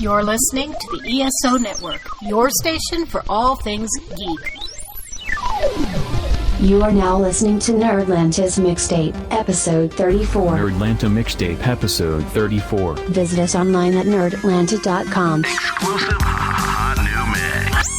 You're listening to the ESO Network, your station for all things geek. You are now listening to NerdLanta's Mixtape, episode 34. NerdLanta Mixtape, episode 34. Visit us online at nerdlanta.com. Exclusive hot new mix.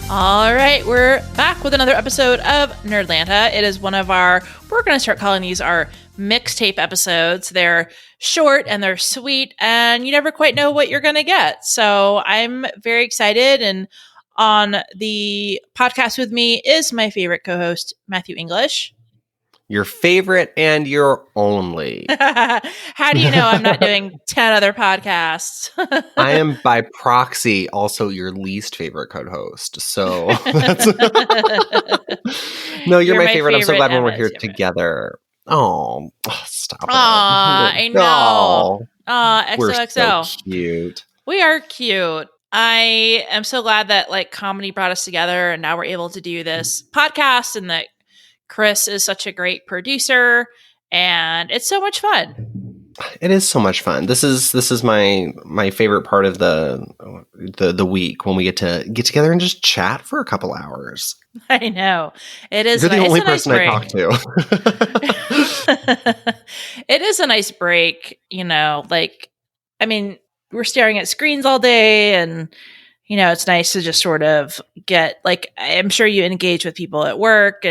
All right, we're back with another episode of NerdLanta. It is one of we're going to start calling these our mixtape episodes. They're short and they're sweet, and you never quite know what you're going to get. So I'm very excited, and on the podcast with me is my favorite co-host, Matthew English. Your favorite and your only. How do you know I'm not doing 10 other podcasts? I am by proxy also your least favorite co-host. So that's No, you're my favorite. I'm so glad when we're here together. Oh, stop it. I know. XOXO. We're so cute. We are cute. I am so glad that comedy brought us together, and now we're able to do this podcast, and that Chris is such a great producer, and it's so much fun. It is so much fun. This is my favorite part of the week, when we get together and just chat for a couple hours. I know. It is. You're the only person I talk to. It is a nice break, we're staring at screens all day, and it's nice to just sort of get I'm sure you engage with people at work,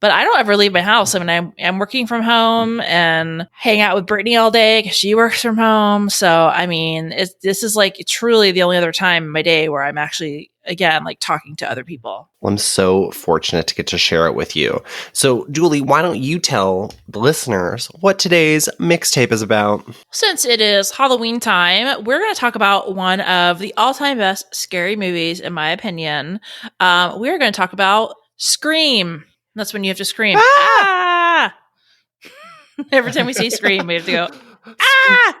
but I don't ever leave my house. I mean, I'm working from home and hang out with Brittany all day because she works from home. So this is truly the only other time in my day where I'm actually talking to other people. Well, I'm so fortunate to get to share it with you. So, Julie, why don't you tell the listeners what today's mixtape is about? Since it is Halloween time, we're going to talk about one of the all-time best scary movies, in my opinion. We're going to talk about Scream. That's when you have to scream. Ah! Every time we say Scream, we have to go, ah!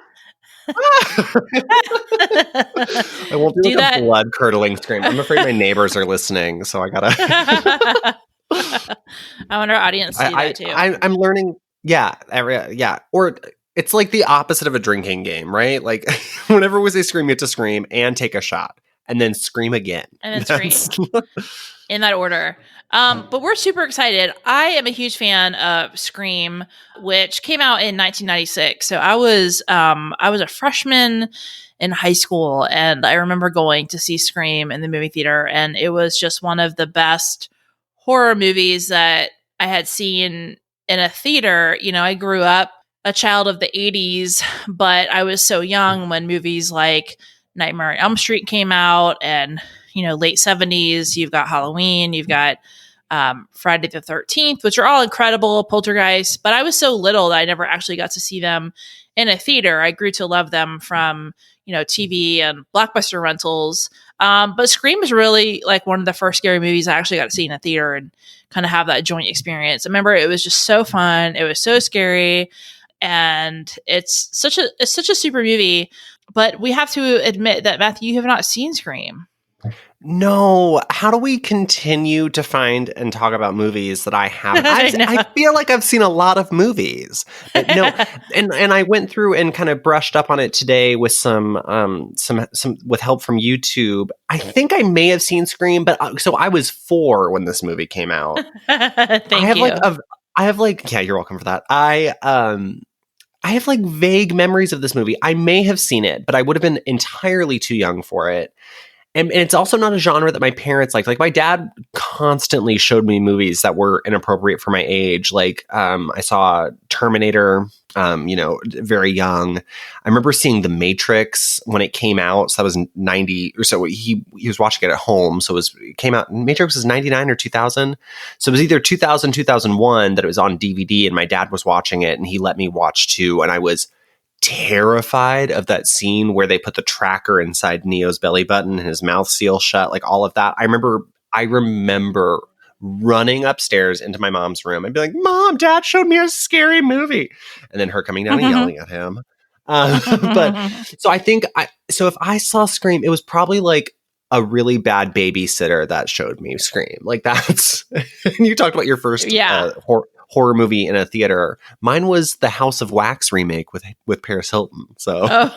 I won't do a blood-curdling scream. I'm afraid my neighbors are listening, so I gotta... I want our audience to do that too. I'm learning, yeah. Or it's like the opposite of a drinking game, right? Whenever we say scream, you have to scream and take a shot, and then scream again. And then scream. In that order. But we're super excited. I am a huge fan of Scream, which came out in 1996. So I was a freshman in high school, and I remember going to see Scream in the movie theater, and it was just one of the best horror movies that I had seen in a theater. I grew up a child of the 80s, but I was so young when movies like Nightmare on Elm Street came out, and late 70s, you've got Halloween, you've got Friday the 13th, which are all incredible, Poltergeist, but I was so little that I never actually got to see them in a theater. I grew to love them from, TV and Blockbuster rentals. But Scream is really one of the first scary movies I actually got to see in a theater and kind of have that joint experience. I remember it was just so fun. It was so scary, and it's such a super movie, but we have to admit that, Matthew, you have not seen Scream. No. How do we continue to find and talk about movies that I haven't? I feel like I've seen a lot of movies. But no, and I went through and kind of brushed up on it today with some with help from YouTube. I think I may have seen Scream, but so I was 4 when this movie came out. Thank you. Yeah, you're welcome for that. I have vague memories of this movie. I may have seen it, but I would have been entirely too young for it. And it's also not a genre that my parents like. My dad constantly showed me movies that were inappropriate for my age. I saw Terminator, very young. I remember seeing The Matrix when it came out. So that was 90 or so. He was watching it at home. So it came out. Matrix was 99 or 2000. So it was either 2000, 2001 that it was on DVD, and my dad was watching it, and he let me watch 2. And I was terrified of that scene where they put the tracker inside Neo's belly button and his mouth sealed shut, all of that. I remember running upstairs into my mom's room and be like, "Mom, Dad showed me a scary movie," and then her coming down and yelling at him. But so I think if I saw Scream, it was probably a really bad babysitter that showed me Scream. That's. And you talked about your first horror movie in a theater. Mine was the House of Wax remake with Paris Hilton. So, Oh.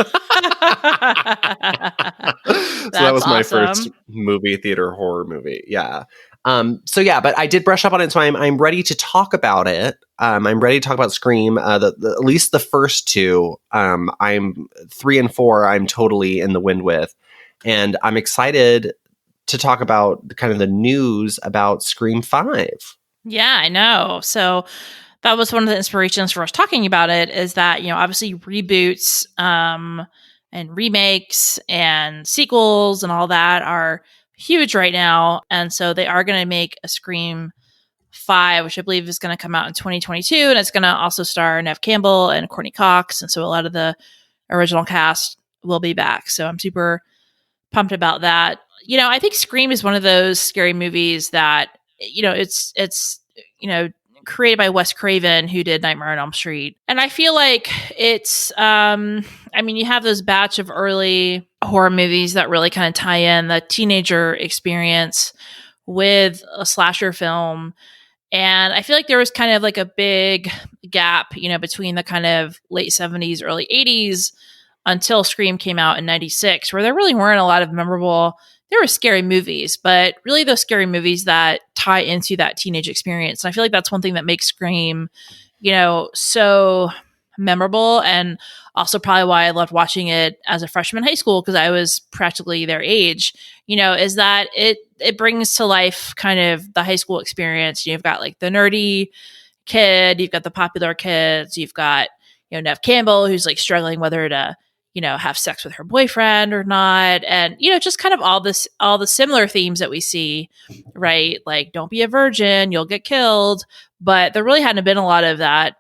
so that was my first movie theater horror movie. Yeah. But I did brush up on it, so I'm ready to talk about it. I'm ready to talk about Scream. At least the first two. I'm 3 and 4. I'm totally in the wind with, and I'm excited to talk about kind of the news about Scream 5. Yeah, I know. So that was one of the inspirations for us talking about it. Is that obviously reboots and remakes and sequels and all that are huge right now, and so they are going to make a Scream 5, which I believe is going to come out in 2022, and it's going to also star Neve Campbell and Courtney Cox, and so a lot of the original cast will be back. So I'm super pumped about that. I think Scream is one of those scary movies that it's created by Wes Craven, who did Nightmare on Elm Street, and I feel like it's you have this batch of early horror movies that really kind of tie in the teenager experience with a slasher film. And I feel like there was kind of like a big gap, between the kind of late 70s, early 80s until Scream came out in 96, where there really weren't a lot of memorable, there were scary movies, but really those scary movies that tie into that teenage experience. And I feel like that's one thing that makes Scream, so memorable, and also probably why I loved watching it as a freshman in high school, because I was practically their age, is that it brings to life kind of the high school experience. You've got like the nerdy kid, you've got the popular kids, you've got, Neve Campbell, who's like struggling whether to, have sex with her boyfriend or not. And, just kind of all the similar themes that we see, right? Like, don't be a virgin, you'll get killed. But there really hadn't been a lot of that.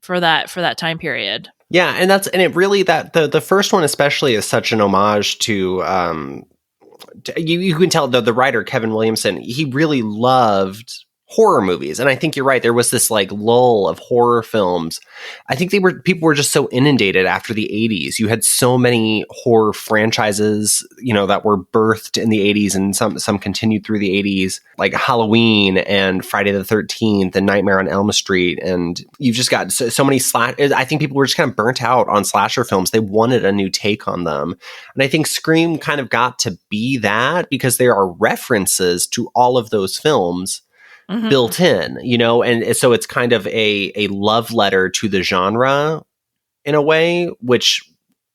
For that time period. Yeah, and it really, that the first one especially is such an homage to you can tell the writer Kevin Williamson, he really loved horror movies, and I think you're right. There was this like lull of horror films. I think people were just so inundated after the 80s. You had so many horror franchises, that were birthed in the 80s, and some continued through the 80s, like Halloween and Friday the 13th and Nightmare on Elm Street, and you've just got so many I think people were just kind of burnt out on slasher films. They wanted a new take on them, and I think Scream kind of got to be that, because there are references to all of those films. Mm-hmm. Built in, and so it's kind of a love letter to the genre in a way, which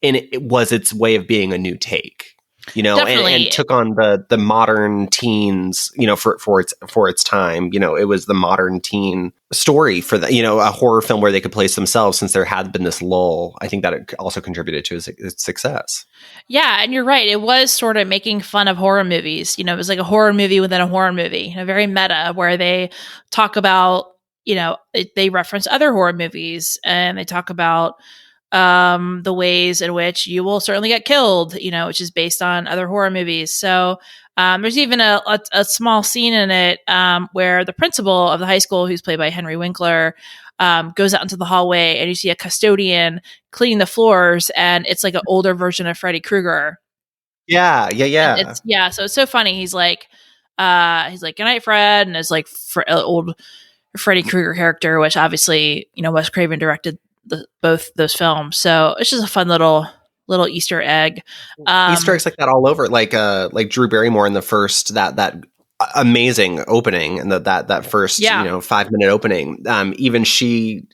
it was its way of being a new take, and took on the modern teens, for its time. It was the modern teen story for a horror film where they could place themselves, since there had been this lull. I think that it also contributed to its success. Yeah, and you're right. It was sort of making fun of horror movies. It was like a horror movie within a horror movie, very meta, where they talk about, they reference other horror movies, and they talk about the ways in which you will certainly get killed, which is based on other horror movies. So there's even a small scene in it where the principal of the high school, who's played by Henry Winkler, goes out into the hallway, and you see a custodian cleaning the floors, and it's like an older version of Freddy Krueger. Yeah. So it's so funny. He's like, "Good night, Fred," and it's like old Freddy Krueger character, which obviously Wes Craven directed both those films. So it's just a fun little Easter egg. Easter eggs like that all over, like Drew Barrymore in the first that amazing opening, and that first 5-minute opening. Even she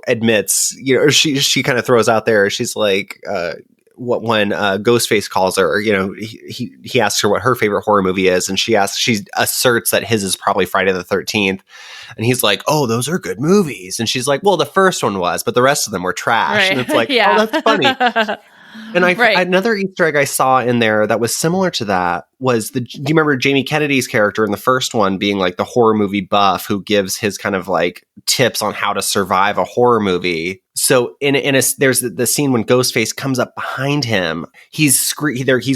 admits, she kind of throws out there, she's like, when Ghostface calls her, he asks her what her favorite horror movie is, and she asserts that his is probably Friday the 13th, and he's like, "Oh, those are good movies," and she's like, "Well, the first one was, but the rest of them were trash." Right. And it's like, "Oh, that's funny." And another Easter egg I saw in there that was similar to that was do you remember Jamie Kennedy's character in the first one being like the horror movie buff who gives his kind of like tips on how to survive a horror movie? So there's the scene when Ghostface comes up behind him. He's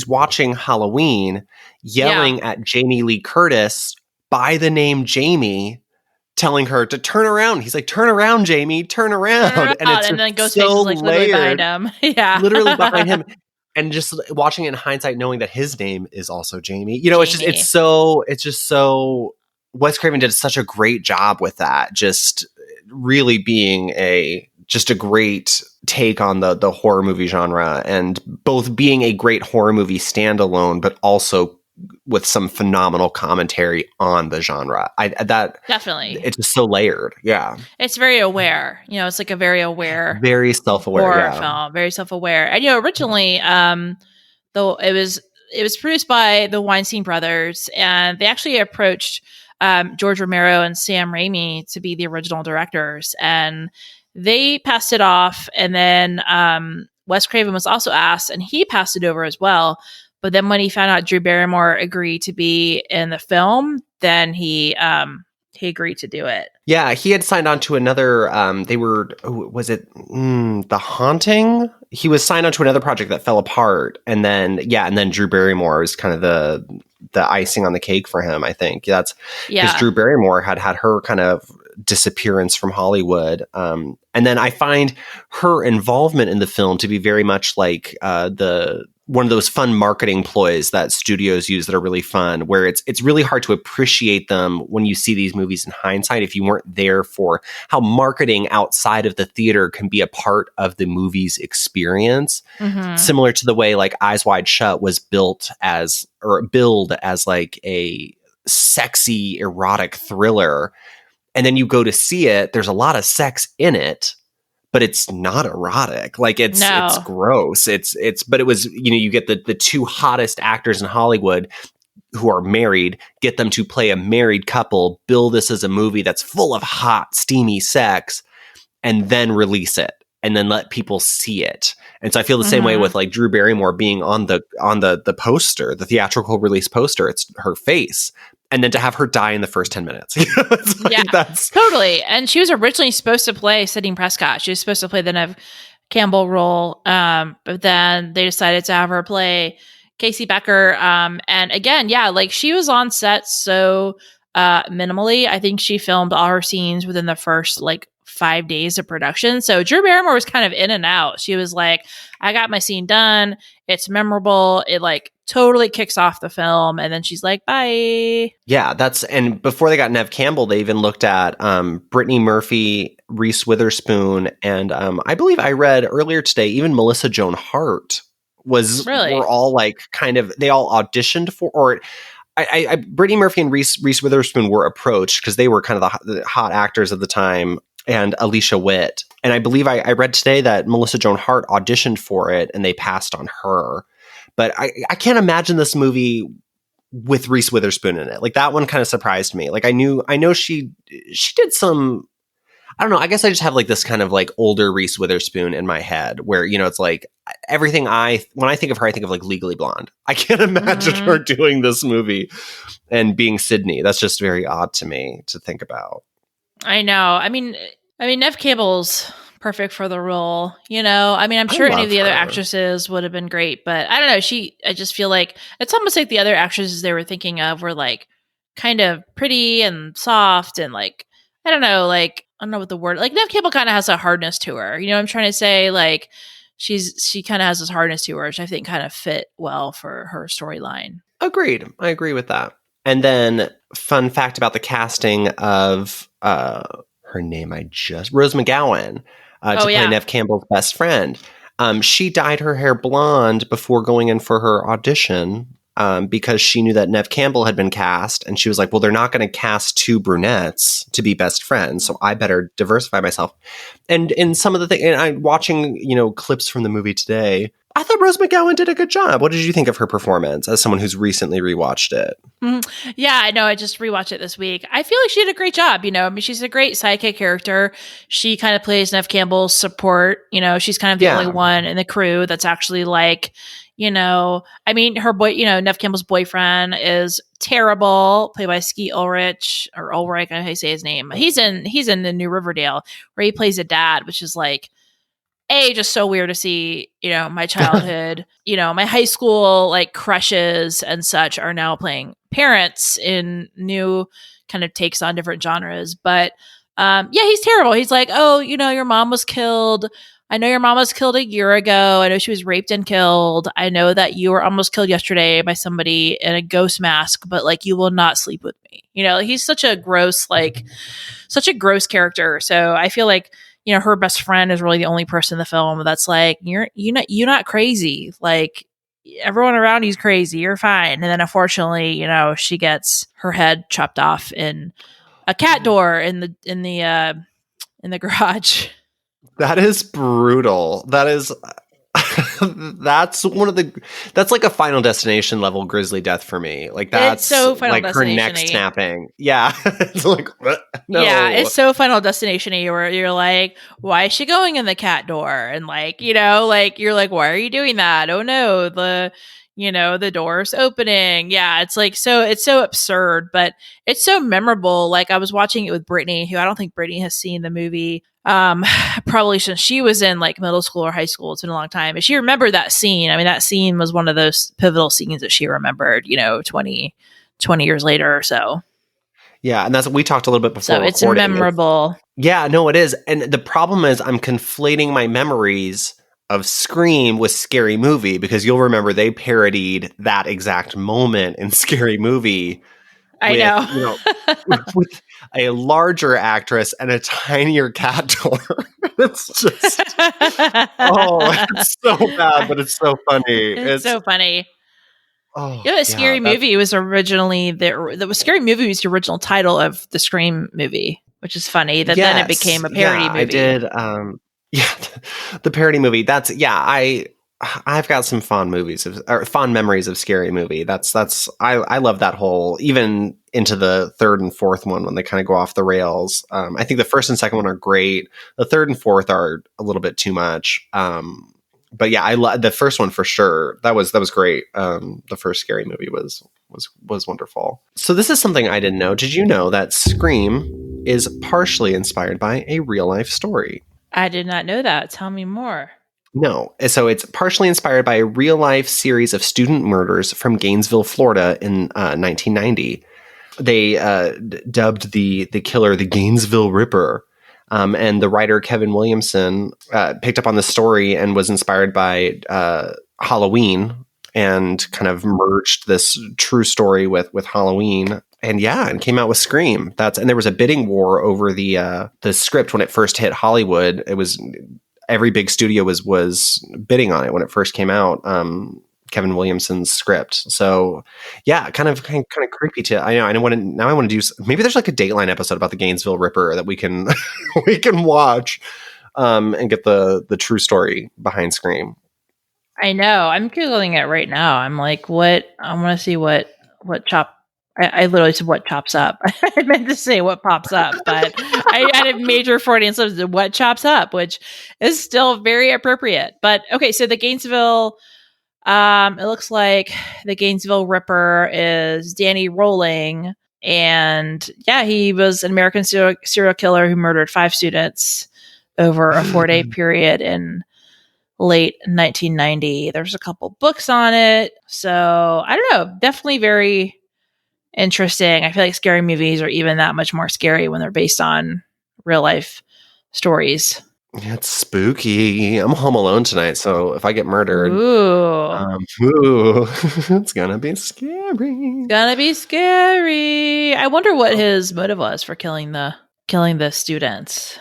watching Halloween, yelling at Jamie Lee Curtis by the name Jamie, telling her to turn around. He's like, "Turn around, Jamie, turn around." And then Ghostface is like literally behind him. Yeah. Literally behind him. And just watching it in hindsight, knowing that his name is also Jamie. It's just so Wes Craven did such a great job with that, just really being a great take on the horror movie genre, and both being a great horror movie standalone, but also with some phenomenal commentary on the genre. Definitely, it's just so layered. Yeah, it's very aware. It's like a very aware, very self-aware horror film, very self-aware. And originally, though it was produced by the Weinstein brothers, and they actually approached George Romero and Sam Raimi to be the original directors, and they passed it off. And then Wes Craven was also asked, and he passed it over as well. But then when he found out Drew Barrymore agreed to be in the film, then he agreed to do it. Yeah, he had signed on to another. Was it The Haunting? He was signed on to another project that fell apart, and then Drew Barrymore was kind of the icing on the cake for him. I think that's because Drew Barrymore had her kind of disappearance from Hollywood, and then I find her involvement in the film to be very much like one of those fun marketing ploys that studios use that are really fun, where it's really hard to appreciate them when you see these movies in hindsight if you weren't there for how marketing outside of the theater can be a part of the movie's experience. Mm-hmm. Similar to the way like Eyes Wide Shut was billed as like a sexy erotic thriller. And then you go to see it, there's a lot of sex in it, but it's not erotic. Like it's gross. But it was, you get the two hottest actors in Hollywood who are married, get them to play a married couple, bill this as a movie that's full of hot, steamy sex, and then release it and then let people see it. And so I feel the same way with like Drew Barrymore being on the poster, the theatrical release poster, it's her face. And then to have her die in the first 10 minutes. That's totally. And she was originally supposed to play Sidney Prescott. She was supposed to play the Neve Campbell role. But then they decided to have her play Casey Becker. And again, like she was on set so minimally. I think she filmed all her scenes within the first like 5 days of production. So Drew Barrymore was kind of in and out. She was like, I got my scene done. It's memorable. It like totally kicks off the film. And then she's like, bye. Yeah, and before they got Neve Campbell, they even looked at Brittany Murphy, Reese Witherspoon, and I believe I read earlier today, even Melissa Joan Hart were all like kind of, they all auditioned for, or Brittany Murphy and Reese Witherspoon were approached because they were kind of the hot actors of the time, and Alicia Witt. And I believe I read today that Melissa Joan Hart auditioned for it and they passed on her. But I can't imagine this movie with Reese Witherspoon in it. Like that one kind of surprised me. Like I know she did some, I don't know. I guess I just have like this kind of like older Reese Witherspoon in my head where, it's like everything when I think of her, I think of like Legally Blonde. I can't imagine her doing this movie and being Sydney. That's just very odd to me to think about. I know. I mean, Neve Campbell's perfect for the role, I'm sure any of the other actresses would have been great, but I don't know. I just feel like it's almost like the other actresses they were thinking of were like kind of pretty and soft and like, I don't know what the word, like Neve Campbell kind of has a hardness to her. You know what I'm trying to say? Like she kind of has this hardness to her, which I think kind of fit well for her storyline. Agreed. I agree with that. And then fun fact about the casting of her name, Rose McGowan, to play Neve Campbell's best friend. She dyed her hair blonde before going in for her audition because she knew that Neve Campbell had been cast, and she was like, well, they're not going to cast two brunettes to be best friends, so I better diversify myself. And in some of the things, and I'm watching, clips from the movie today, I thought Rose McGowan did a good job. What did you think of her performance as someone who's recently rewatched it? Yeah, I know. I just rewatched it this week. I feel like she did a great job. She's a great sidekick character. She kind of plays Neve Campbell's support. She's kind of the only one in the crew that's actually like, her boy, Neve Campbell's boyfriend is terrible, played by Skeet Ulrich, I don't know how you say his name. He's in the new Riverdale where he plays a dad, which is like, just so weird to see, my childhood, my high school like crushes and such are now playing parents in new kind of takes on different genres. But he's terrible. He's like, oh, your mom was killed. I know your mom was killed a year ago. I know she was raped and killed. I know that you were almost killed yesterday by somebody in a ghost mask, but like you will not sleep with me. You know, he's such a gross character. So I feel like, you know, her best friend is really the only person in the film that's like, you're not crazy. Like everyone around you's crazy. You're fine. And then unfortunately, you know, she gets her head chopped off in a cat door in the garage. That is brutal. That is that's like a Final Destination level grisly death for me. Like that's it's so Final like her neck Destination-y. snapping. Yeah. It's like no. Yeah, it's so Final Destination-y where you're like, why is she going in the cat door? And like, you know, like you're like, why are you doing that? Oh no, the door's opening. Yeah, it's like it's so absurd, but it's so memorable. Like I was watching it with Brittany, who I don't think Brittany has seen the movie probably since she was in like middle school or high school. It's been a long time. But she remembered that scene. I mean, that scene was one of those pivotal scenes that she remembered, you know, 20 years later or so. Yeah, and that's what we talked a little bit before. So it's memorable. Yeah, no, it is. And the problem is I'm conflating my memories of Scream with Scary Movie, because you'll remember they parodied that exact moment in Scary Movie. I know. You know, with a larger actress and a tinier cat door. It's just, it's so bad, but it's so funny. It's so funny. Oh, you know, Scary Movie was originally Scary Movie was the original title of the Scream movie, which is funny that then it became a parody movie. I did. The parody movie. I've got some fond memories of Scary Movie. I love that whole, even into the third and fourth one when they kind of go off the rails. I think the first and second one are great. The third and fourth are a little bit too much. But yeah, I love the first one for sure. That was great. The first Scary Movie was wonderful. So this is something I didn't know. Did you know that Scream is partially inspired by a real life story? I did not know that. Tell me more. No. So it's partially inspired by a real life series of student murders from Gainesville, Florida in 1990. They dubbed the killer the Gainesville Ripper. And the writer Kevin Williamson picked up on the story and was inspired by Halloween and kind of merged this true story with Halloween. And came out with Scream. And there was a bidding war over the script when it first hit Hollywood. It was every big studio was bidding on it when it first came out. Kevin Williamson's script. So yeah, kind of creepy too. I want to do, maybe there's like a Dateline episode about the Gainesville Ripper that we can watch and get the true story behind Scream. I know. I'm Googling it right now. I'm like, I want to see what I literally said what chops up. I meant to say what pops up, but I had a major Freudian slip to what chops up, which is still very appropriate. But okay, so the Gainesville, it looks like the Gainesville Ripper is Danny Rolling, and he was an American serial killer who murdered 5 students over a 4-day period in late 1990. There's a couple books on it, so I don't know. Definitely very interesting. I feel like scary movies are even that much more scary when they're based on real life stories. Yeah, it's spooky. I'm home alone tonight, so if I get murdered, it's gonna be scary. Gonna be scary. I wonder what his motive was for killing the students.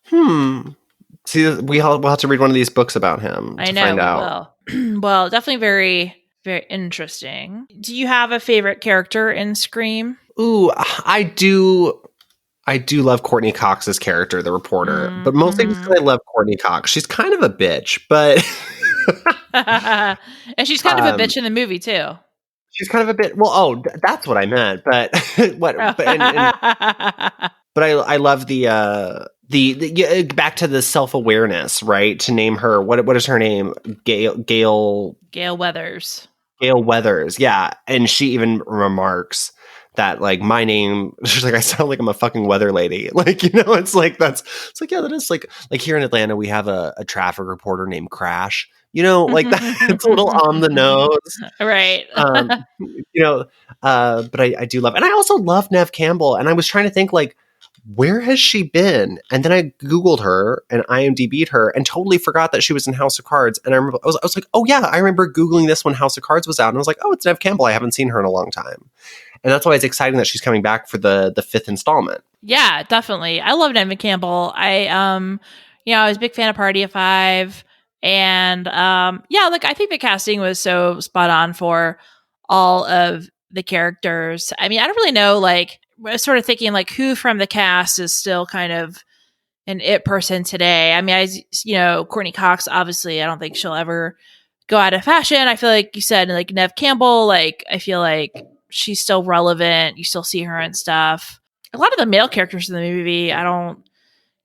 See, we'll have to read one of these books about him to find out. Well, definitely very, very interesting. Do you have a favorite character in Scream? Ooh, I do love Courtney Cox's character, the reporter, but mostly because I love Courtney Cox. She's kind of a bitch, but and she's kind of a bitch in the movie too. She's kind of a bit. Well, that's what I meant. But but I love the back to the self-awareness, right? To name her, what is her name? Gail Weathers. Gail Weathers, yeah, and she even remarks that, like, my name, she's like, I sound like I'm a fucking weather lady. Like, you know, it's like, that is like here in Atlanta, we have a traffic reporter named Crash, you know, like that. It's a little on the nose. Right. You know, but I do love, and I also love Neve Campbell. And I was trying to think, like, where has she been? And then I Googled her and IMDb'd her and totally forgot that she was in House of Cards. And I remember, I was like, oh yeah, I remember Googling this when House of Cards was out. And I was like, oh, it's Neve Campbell. I haven't seen her in a long time. And that's why it's exciting that she's coming back for the fifth installment. Yeah, definitely. I love Neve Campbell. I was a big fan of Party of Five. And I think the casting was so spot on for all of the characters. I mean, I don't really know, like, I was sort of thinking, like, who from the cast is still kind of an it person today. I mean, Courtney Cox, obviously, I don't think she'll ever go out of fashion. I feel like you said, like, Neve Campbell, like, I feel like she's still relevant. You still see her and stuff. A lot of the male characters in the movie, I don't,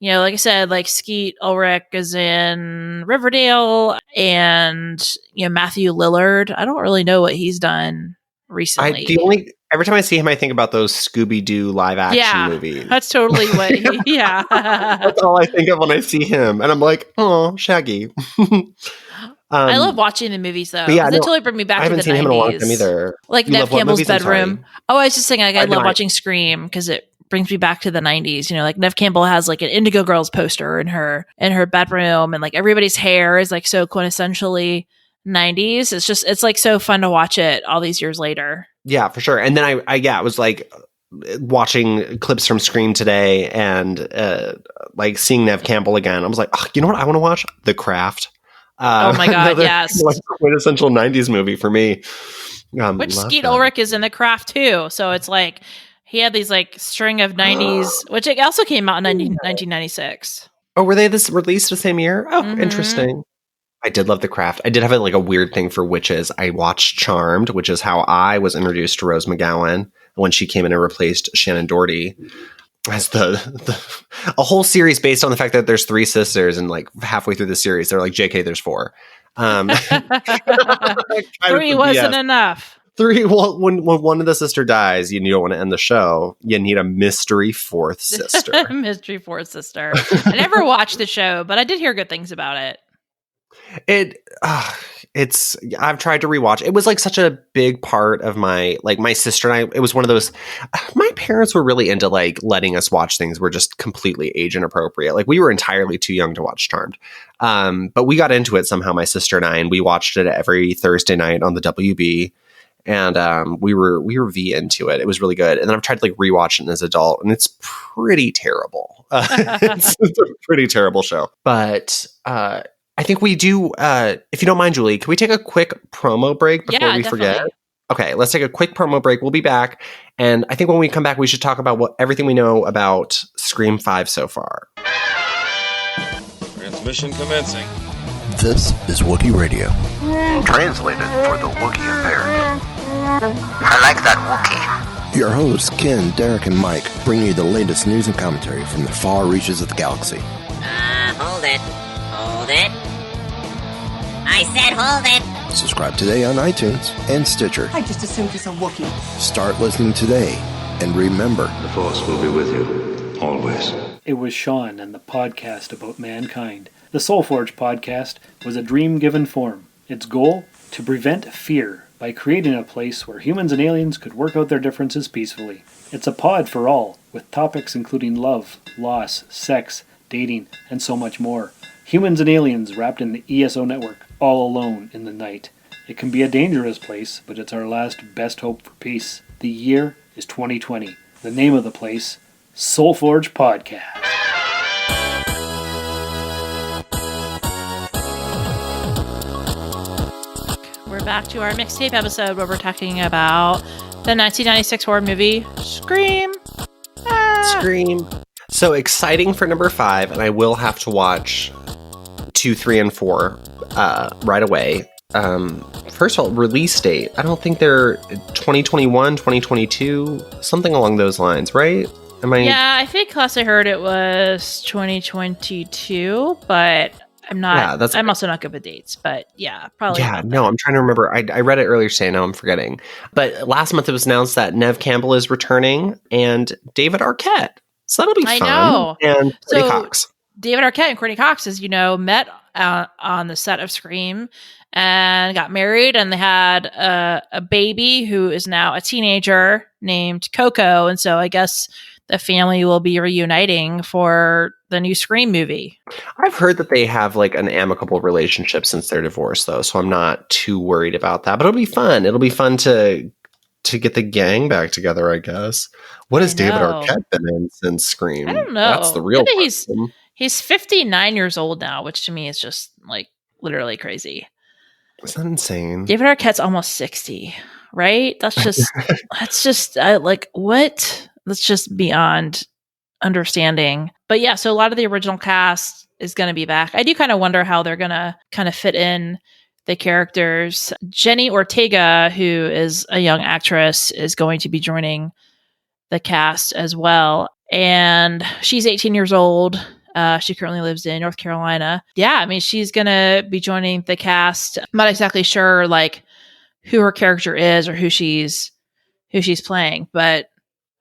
like I said, like Skeet Ulrich is in Riverdale, and Matthew Lillard. I don't really know what he's done recently. Every time I see him, I think about those Scooby-Doo live action movies. That's totally what. That's all I think of when I see him, and I'm like, oh, Shaggy. I love watching the movies though. Yeah, they totally bring me back to the 90s. I haven't seen him in a long time either. Like Neve Campbell's bedroom. Oh, I was just saying, like, I love watching Scream because it brings me back to the 90s. Like Neve Campbell has like an Indigo Girls poster in her bedroom, and like everybody's hair is like so quintessentially 90s. It's like so fun to watch it all these years later. Yeah, for sure. And then I was like watching clips from Scream today and like seeing Neve Campbell again. I was like, oh, you know what I want to watch? The Craft. Oh my God, yes. Like quintessential 90s movie for me. Which Skeet Ulrich is in The Craft too. So it's like he had these like string of 90s, which it also came out in 1996. Oh, were they released the same year? Oh, interesting. I did love The Craft. I did have like a weird thing for witches. I watched Charmed, which is how I was introduced to Rose McGowan when she came in and replaced Shannon Doherty as a whole series based on the fact that there's 3 sisters, and like halfway through the series, they're like, JK, there's 4. 3 wasn't enough. 3, well, when one of the sister dies, you don't want to end the show. You need a mystery 4th sister. Mystery 4th sister. I never watched the show, but I did hear good things about it. I've tried to rewatch. It was like such a big part of my sister and I. It was one of those. My parents were really into like letting us watch things were just completely age inappropriate. Like we were entirely too young to watch Charmed, but we got into it somehow. My sister and I, and we watched it every Thursday night on the WB. And we were V into it. It was really good. And then I've tried to like rewatch it as an adult, and it's pretty terrible. It's a pretty terrible show. But I think we do. If you don't mind, Julie, can we take a quick promo break before we forget? Okay, let's take a quick promo break. We'll be back, and I think when we come back, we should talk about everything we know about Scream 5 so far. Transmission commencing. This is Wookiee Radio. Translated for the Wookiee impaired. I like that Wookiee. Your hosts, Ken, Derek, and Mike, bring you the latest news and commentary from the far reaches of the galaxy. Hold it. Hold it. I said hold it. Subscribe today on iTunes and Stitcher. I just assumed he's a Wookiee. Start listening today, and remember, the Force will be with you, always. It was Sean and the podcast about mankind. The Soulforge podcast was a dream given form. Its goal? To prevent fear by creating a place where humans and aliens could work out their differences peacefully. It's a pod for all, with topics including love, loss, sex, dating, and so much more. Humans and aliens wrapped in the ESO Network, all alone in the night. It can be a dangerous place, but it's our last best hope for peace. The year is 2020. The name of the place, Soulforge Podcast. We're back to our mixtape episode where we're talking about the 1996 horror movie, Scream. Scream. So exciting for number 5, and I will have to watch 2, 3, and 4 right away. First of all, release date. I don't think they're 2021, 2022, something along those lines, right? Yeah, I think last I heard it was 2022, but I'm not. Yeah, I'm also not good with dates, but yeah, probably. Yeah, no, I'm trying to remember. I read it earlier today. Now I'm forgetting. But last month it was announced that Neve Campbell is returning and David Arquette. So that'll be fun. I know. And Courtney Cox. David Arquette and Courtney Cox, as you know, met on the set of Scream and got married, and they had a baby who is now a teenager named Coco. And so I guess the family will be reuniting for the new Scream movie. I've heard that they have like an amicable relationship since their divorce, though, so I'm not too worried about that. But it'll be fun. It'll be fun to get the gang back together, I guess. What has David Arquette been in since Scream? I don't know. That's the real question. He's 59 years old now, which to me is just like literally crazy. Is that insane? David Arquette's almost 60, right? That's just like what? That's just beyond understanding. But yeah, so a lot of the original cast is going to be back. I do kind of wonder how they're going to kind of fit in the characters. Jenny Ortega, who is a young actress, is going to be joining the cast as well. And she's 18 years old. She currently lives in North Carolina. Yeah, I mean, she's going to be joining the cast. I'm not exactly sure like who her character is or who she's playing, but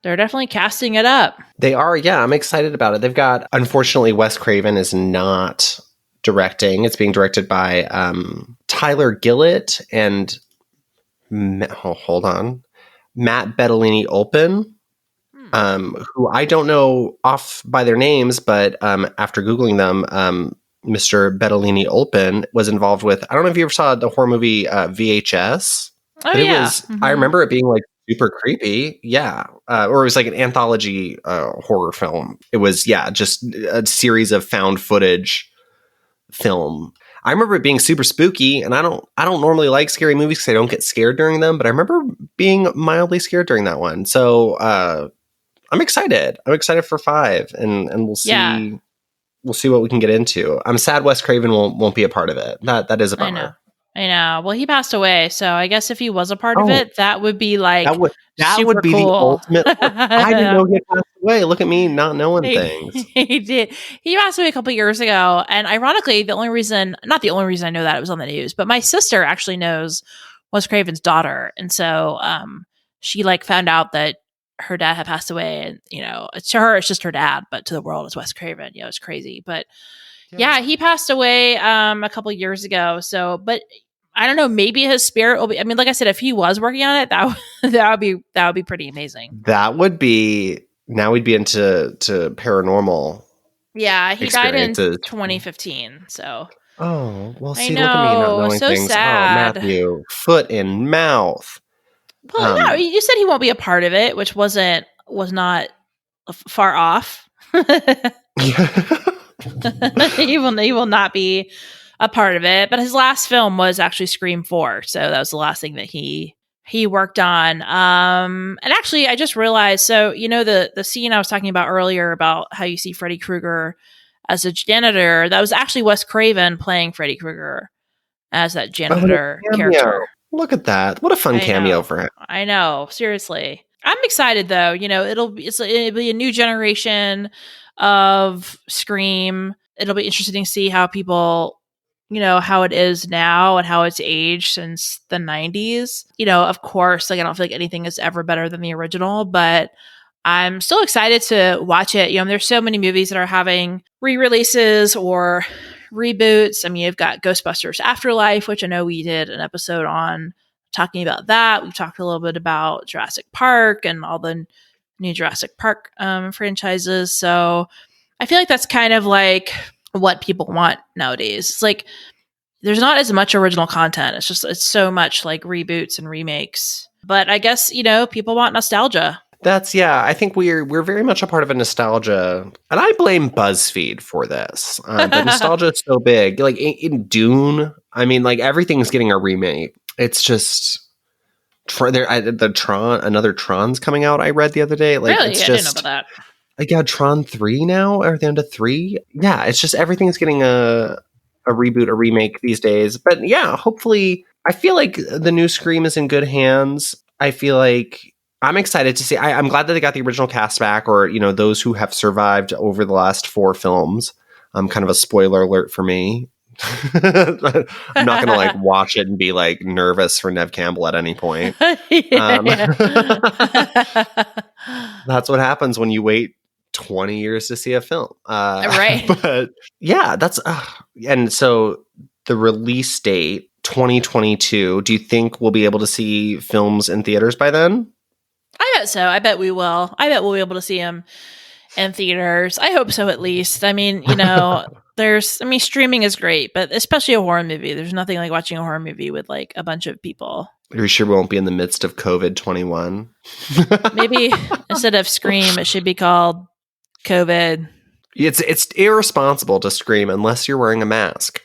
they're definitely casting it up. They are, yeah. I'm excited about it. They've got, unfortunately, Wes Craven is not directing. It's being directed by Tyler Gillett and Matt Bettolini-Olpin, who I don't know off by their names, but after Googling them, Mr. Bettolini-Olpin was involved with, I don't know if you ever saw the horror movie VHS. Oh, but yeah. I remember it being like super creepy. Yeah. Or it was like an anthology horror film. It was, just a series of found footage film. I remember it being super spooky, and I don't normally like scary movies because I don't get scared during them, but I remember being mildly scared during that one. So I'm excited. I'm excited for 5, and we'll see. Yeah. We'll see what we can get into. I'm sad Wes Craven won't be a part of it. That is a bummer. I know. Well, he passed away, so I guess if he was a part of it, that would be like that would be cool. The ultimate. I didn't know he had passed away. Look at me not knowing things. He did. He passed away a couple years ago, and ironically, not the only reason I know that it was on the news, but my sister actually knows Wes Craven's daughter, and so she like found out that her dad had passed away, and to her it's just her dad, but to the world it's Wes Craven. It's crazy, but. Yeah, he passed away a couple years ago. So, but I don't know. Maybe his spirit will be. I mean, like I said, if he was working on it, that would be pretty amazing. That would be. Now we'd be into paranormal. Yeah, he died in 2015. So. Oh well, see, look at me not knowing so things. Sad. Oh, Matthew, foot in mouth. Well, no, you said he won't be a part of it, which was not far off. He will not be a part of it, but his last film was actually Scream 4, so that was the last thing that he worked on. And actually, I just realized, so the scene I was talking about earlier about how you see Freddy Krueger as a janitor, that was actually Wes Craven playing Freddy Krueger as that janitor character. Look at that! What a fun cameo for him. I know, seriously. I'm excited though. It'll be a new generation of Scream. It'll be interesting to see how people, how it is now and how it's aged since the 90s. Of course, like I don't feel like anything is ever better than the original, but I'm still excited to watch it. There's so many movies that are having re-releases or reboots. I mean, you've got Ghostbusters Afterlife, which I know we did an episode on talking about that. We've talked a little bit about Jurassic Park and all the new Jurassic Park franchises. So I feel like that's kind of like what people want nowadays. It's like there's not as much original content. It's so much like reboots and remakes. But I guess, people want nostalgia. I think we're very much a part of a nostalgia, and I blame BuzzFeed for this. The nostalgia is so big. Like in Dune, I mean, like everything's getting a remake. It's just another Tron's coming out. I read the other day. Like really? It's I just, didn't know about that. Like Tron 3 now, or the end of 3. Yeah, it's just everything's getting a reboot, a remake these days. But yeah, hopefully, I feel like the new Scream is in good hands. I feel like I'm excited to see. I'm glad that they got the original cast back, or those who have survived over the last 4 films. Kind of a spoiler alert for me. I'm not gonna like watch it and be like nervous for Nev Campbell at any point. That's what happens when you wait 20 years to see a film, right? But yeah, that's and so the release date 2022. Do you think we'll be able to see films in theaters by then? I bet so. I bet we will. I bet we'll be able to see him in theaters. I hope so, at least. I mean, streaming is great, but especially a horror movie. There's nothing like watching a horror movie with like a bunch of people. Are you sure we won't be in the midst of COVID-21? Maybe instead of Scream, it should be called COVID. It's irresponsible to scream unless you're wearing a mask.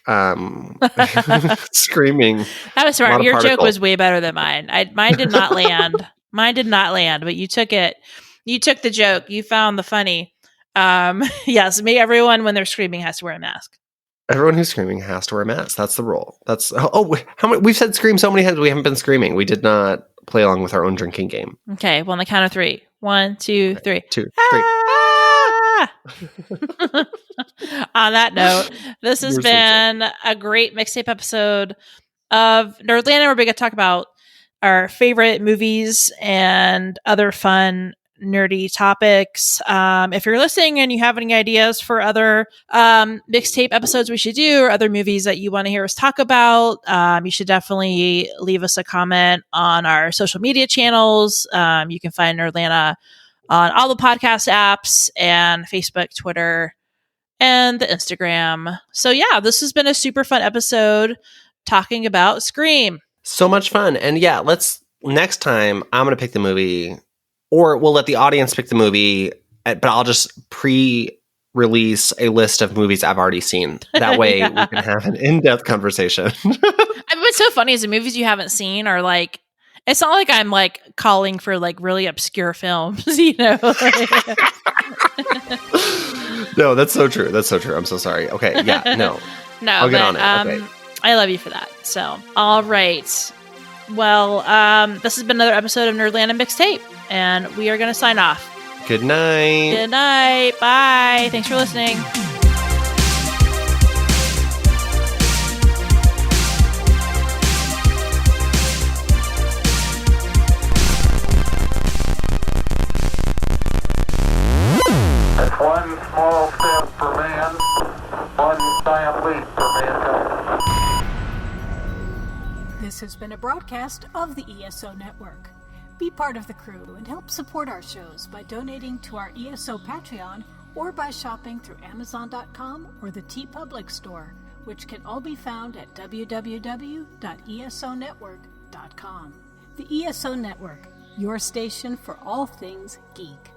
Screaming. That was smart. Your joke was way better than mine. Mine did not land. But you took it. You took the joke. You found the funny. Yes, everyone when they're screaming has to wear a mask. Everyone who's screaming has to wear a mask. That's the rule. How many? We've said scream so many times. We haven't been screaming. We did not play along with our own drinking game. Okay. Well, on the count of 3. 1, 2, 3. 2, 3. On that note, this has been a great mixtape episode of NerdLanta, where we get to talk about our favorite movies and other fun nerdy topics. If you're listening and you have any ideas for other mixtape episodes we should do, or other movies that you want to hear us talk about, you should definitely leave us a comment on our social media channels. You can find NerdLanta on all the podcast apps and Facebook, Twitter, and the Instagram. So yeah, this has been a super fun episode talking about Scream. So much fun. And yeah, next time I'm going to pick the movie, or we'll let the audience pick the movie, but I'll just pre-release a list of movies I've already seen. That way we can have an in-depth conversation. What's so funny is the movies you haven't seen are like, it's not like I'm like calling for like really obscure films, No, that's so true. I'm so sorry. Okay, yeah, no. I'll get on it. Okay. I love you for that. So, all right. Well, this has been another episode of NerdLanta Mixtape, and we are going to sign off. Good night. Good night. Bye. Thanks for listening. That's one small step for man, one giant leap for mankind. This has been a broadcast of the ESO Network. Be part of the crew and help support our shows by donating to our ESO Patreon or by shopping through Amazon.com or the TeePublic store, which can all be found at www.esonetwork.com. The ESO Network, your station for all things geek.